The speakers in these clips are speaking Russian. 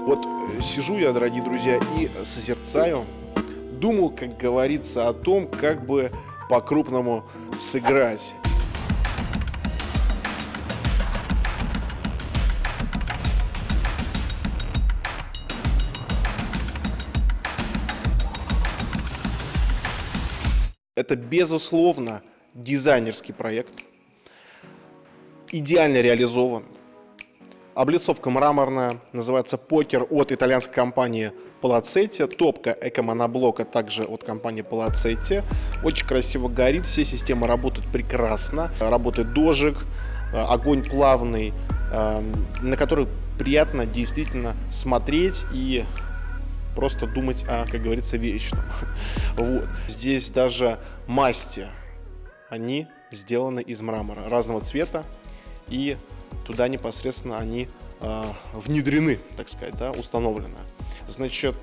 Вот сижу я, дорогие друзья, и созерцаю, думаю, как говорится, о том, как бы по-крупному сыграть. Это, безусловно, дизайнерский проект, идеально реализован. Облицовка мраморная, называется «Покер» от итальянской компании Palazzetti, топка эко-моноблока также от компании Palazzetti. Очень красиво горит, все системы работают прекрасно, работает дожик, огонь плавный, на который приятно действительно смотреть и просто думать о, как говорится, вечном. Вот. Здесь даже масти, они сделаны из мрамора разного цвета, и туда непосредственно они внедрены, так сказать, да, установлены. Значит,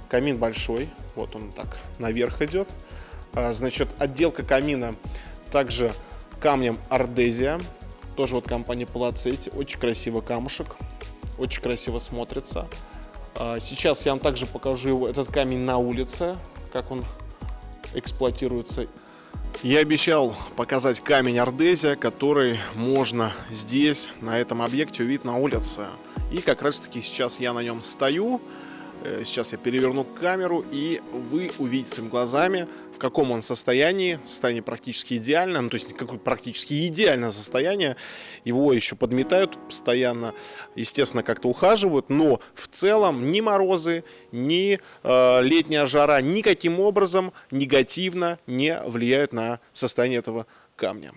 камин большой, вот он так наверх идет. Значит, отделка камина также камнем Ардезия, тоже вот компания Palazzetti, очень красивый камушек, очень красиво смотрится. Сейчас я вам также покажу этот камень на улице, как он эксплуатируется. Я обещал показать камень Ардезия, который можно здесь, на этом объекте, увидеть на улице. И как раз таки сейчас я на нем стою. Сейчас я переверну камеру, и вы увидите своими глазами, в каком он состоянии практически идеально, ну то есть какое практически идеальное состояние. Его еще подметают постоянно, естественно, как-то ухаживают, но в целом ни морозы, ни летняя жара никаким образом негативно не влияют на состояние этого камня.